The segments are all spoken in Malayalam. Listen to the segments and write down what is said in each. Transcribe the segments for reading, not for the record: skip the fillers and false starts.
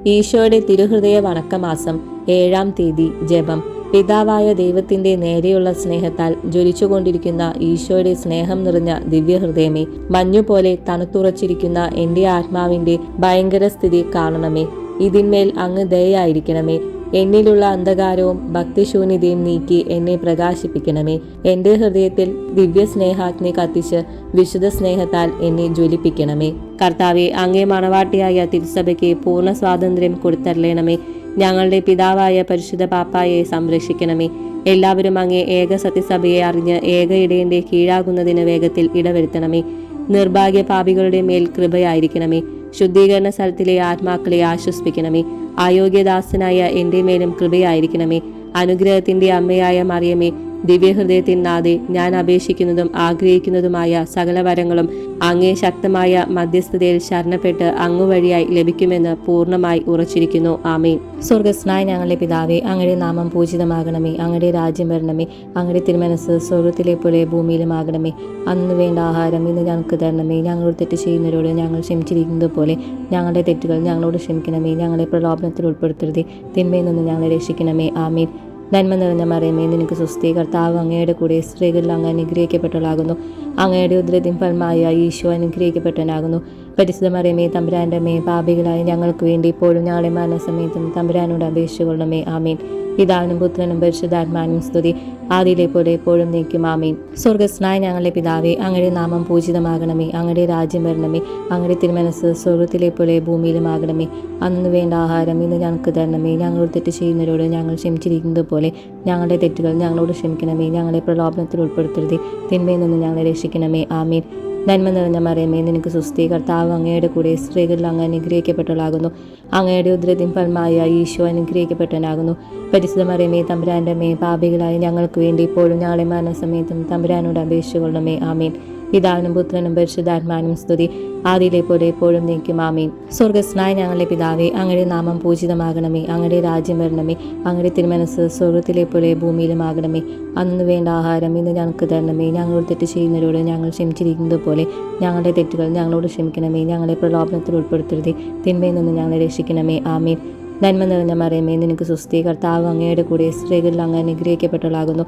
ഈശോയുടെ തിരുഹൃദയ വണക്കമാസം 7-ാം തീയതി ജപം. പിതാവായ ദൈവത്തിന്റെ നേരെയുള്ള സ്നേഹത്താൽ ജ്വലിച്ചുകൊണ്ടിരിക്കുന്ന ഈശോയുടെ സ്നേഹം നിറഞ്ഞ ദിവ്യഹൃദയമേ, മഞ്ഞുപോലെ തണുത്തുറച്ചിരിക്കുന്ന എൻ്റെ ആത്മാവിന്റെ ഭയങ്കര സ്ഥിതി കാണണമേ. ഇതിന്മേൽ അങ്ങ് ദയയായിരിക്കണമേ. എന്നിലുള്ള അന്ധകാരവും ഭക്തിശൂന്യതയും നീക്കി എന്നെ പ്രകാശിപ്പിക്കണമേ. എൻ്റെ ഹൃദയത്തിൽ ദിവ്യ സ്നേഹാഗ്നി കത്തിച്ച് വിശുദ്ധ സ്നേഹത്താൽ എന്നെ ജ്വലിപ്പിക്കണമേ. കർത്താവെ, അങ്ങേ മണവാട്ടിയായ തിരുസഭയ്ക്ക് പൂർണ്ണ സ്വാതന്ത്ര്യം കൊടുത്തരളണമേ. ഞങ്ങളുടെ പിതാവായ പരിശുദ്ധ പാപ്പായെ സംരക്ഷിക്കണമേ. എല്ലാവരും അങ്ങേ ഏക സത്യസഭയെ അറിഞ്ഞ് ഏക ഇടയന്റെ കീഴാകുന്നതിന് വേഗത്തിൽ ഇടവരുത്തണമേ. നിർഭാഗ്യ പാപികളുടെ മേൽ കൃപയായിരിക്കണമേ. ശുദ്ധീകരണ സ്ഥലത്തിലെ ആത്മാക്കളെ ആശ്വസിപ്പിക്കണമേ. അയോഗ്യദാസനായ എൻ്റെ മേലും കൃപയായിരിക്കണമേ. അനുഗ്രഹത്തിന്റെ അമ്മയായ മറിയമേ, ദിവ്യഹൃദയത്തിൻ നാഥേ, ഞാൻ അപേക്ഷിക്കുന്നതും ആഗ്രഹിക്കുന്നതുമായ സകല വരങ്ങളും അങ്ങേ ശക്തമായ മധ്യസ്ഥതയിൽ ശരണപ്പെട്ട് അങ്ങു വഴിയായി ലഭിക്കുമെന്ന് പൂർണ്ണമായി ഉറച്ചിരിക്കുന്നു. ആമേൻ. സ്വർഗസ്നായ ഞങ്ങളുടെ പിതാവേ, അങ്ങയുടെ നാമം പൂജിതമാകണമേ. അങ്ങയുടെ രാജ്യം വരണമേ. അങ്ങയുടെ തിരുമനസ് സ്വർഗത്തിലെ പോലെ ഭൂമിയിലുമാകണമേ. അന്ന് വേണ്ട ആഹാരം ഇന്ന് ഞങ്ങൾക്ക് തരണമേ. ഞങ്ങളോട് തെറ്റ് ചെയ്യുന്നവരോട് ഞങ്ങൾ ക്ഷമിച്ചിരിക്കുന്നത് പോലെ ഞങ്ങളുടെ തെറ്റുകൾ ഞങ്ങളോട് ക്ഷമിക്കണമേ. ഞങ്ങളെ പ്രലോഭനത്തിൽ ഉൾപ്പെടുത്തരുതേ, തിന്മയിൽ നിന്ന് ഞങ്ങളെ രക്ഷിക്കണമേ. ആമേൻ. നന്മ നിറഞ്ഞ മറിയമേ, നിനക്ക് സ്വസ്തി. കർത്താവ് അങ്ങയുടെ കൂടെ സ്ത്രീകളിൽ അങ്ങ് അനുഗ്രഹിക്കപ്പെട്ടവളാകുന്നു. അങ്ങയുടെ ഉദരത്തിൻ ഫലമായ ഈശോ അനുഗ്രഹിക്കപ്പെട്ടവനാകുന്നു. പരിശുദ്ധ മറിയമേ, തമ്പുരാന്റെ അമ്മേ, പാപികളായ ഞങ്ങൾക്ക് വേണ്ടി ഇപ്പോഴും ഞങ്ങളുടെ മരണസമയത്തും തമ്പുരാനോട് അപേക്ഷിച്ചുകൊള്ളണമേ. ആമേൻ. പിതാവിനും പുത്രനും പരിശുദ്ധാത്മാവിനും സ്തുതി, ആദിയിലെ പോലെ എപ്പോഴും നീക്കും. ആമേൻ. സ്വർഗസ്നായ ഞങ്ങളുടെ പിതാവേ, അങ്ങയുടെ നാമം പൂജിതമാകണമേ. അങ്ങയുടെ രാജ്യം വരണമേ. അങ്ങയുടെ തിരുമനസ് സ്വർഗത്തിലെ പോലെ ഭൂമിയിലുമാകണമേ. അന്ന് വേണ്ട ആഹാരം ഇന്ന് ഞങ്ങൾക്ക് തരണമേ. ഞങ്ങളോട് തെറ്റ് ചെയ്യുന്നവരോട് ഞങ്ങൾ ക്ഷമിച്ചിരിക്കുന്നത് പോലെ ഞങ്ങളുടെ തെറ്റുകൾ ഞങ്ങളോട് ക്ഷമിക്കണമേ. ഞങ്ങളെ പ്രലോഭനത്തിൽ ഉൾപ്പെടുത്തരുതേ, തിന്മയിൽ നിന്ന് ഞങ്ങളെ രക്ഷിക്കണമേ. ആമേൻ. നന്മ നിറഞ്ഞ മറിയമേ, നിനക്ക് സ്വസ്തി. കർത്താവ് അങ്ങയുടെ കൂടെ സ്ത്രീകളിൽ അങ്ങ് അനുഗ്രഹിക്കപ്പെട്ടവളാകുന്നു. അങ്ങയുടെ ഉദരത്തിൻ ഫലമായ ഈശോ അനുഗ്രഹിക്കപ്പെട്ടവനാകുന്നു. പരിശുദ്ധ മറിയമേ, തമ്പുരാന്റെ അമ്മേ, പാപികളായ ഞങ്ങൾക്ക് വേണ്ടി ഇപ്പോഴും ഞങ്ങളുടെ മരണസമയത്തും തമ്പുരാനോട് അപേക്ഷിച്ചുകൊള്ളണമേ. ആമേൻ. പിതാവിനും പുത്രനും പരിശുദ്ധാത്മാവിനും സ്തുതി, ആദിയിലെ പോലെ എപ്പോഴും നീക്കും. ആമേൻ. സ്വർഗസ്നായ ഞങ്ങളുടെ പിതാവേ, അങ്ങയുടെ നാമം പൂജിതമാകണമേ. അങ്ങയുടെ രാജ്യം വരണമേ. അങ്ങയുടെ തിരുമനസ് സ്വർഗത്തിലെ പോലെ ഭൂമിയിലുമാകണമേ. അന്ന് വേണ്ട ആഹാരം ഇന്ന് ഞങ്ങൾക്ക് തരണമേ. ഞങ്ങളോട് തെറ്റ് ചെയ്യുന്നവരോട് ഞങ്ങൾ ക്ഷമിച്ചിരിക്കുന്നത് പോലെ ഞങ്ങളുടെ തെറ്റുകൾ ഞങ്ങളോട് ക്ഷമിക്കണമേ. ഞങ്ങളെ പ്രലോഭനത്തിൽ ഉൾപ്പെടുത്തരുതേ, തിന്മയിൽ നിന്ന് ഞങ്ങളെ രക്ഷിക്കണമേ. ആമേൻ. നന്മ നിറഞ്ഞ മറിയമേ, നിനക്ക് സ്വസ്തി. കർത്താവ് അങ്ങയുടെ കൂടെ സ്ത്രീകളിൽ അങ്ങ് അനുഗ്രഹിക്കപ്പെട്ടവളാകുന്നു.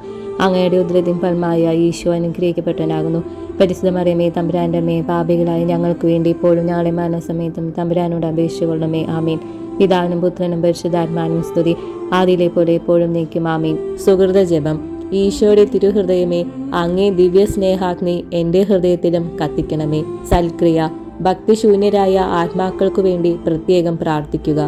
അങ്ങയുടെ ഉദരത്തിൻ ഫലമായ ഈശോ അനുഗ്രഹിക്കപ്പെട്ടവനാകുന്നു. പരിശുദ്ധ മറിയമേ, തമ്പുരാന്റെ അമ്മേ, പാപികളായ ഞങ്ങൾക്ക് വേണ്ടി ഇപ്പോഴും ഞങ്ങളുടെ മരണസമയത്തും തമ്പുരാനോട് അപേക്ഷിച്ചുകൊള്ളണമേ. ആമേൻ. പിതാവിനും പുത്രനും പരിശുദ്ധാത്മാവിനും സ്തുതി, ആദിയിലെ പോലെ എപ്പോഴും നീക്കും. ആമേൻ. സുഹൃത ജപം. ഈശോയുടെ തിരുഹൃദയമേ, അങ്ങേ ദിവ്യ സ്നേഹാഗ്നി എൻ്റെ ഹൃദയത്തിലും കത്തിക്കണമേ. സൽക്രിയ. ഭക്തിശൂന്യരായ ആത്മാക്കൾക്കു വേണ്ടി പ്രത്യേകം പ്രാർത്ഥിക്കുക.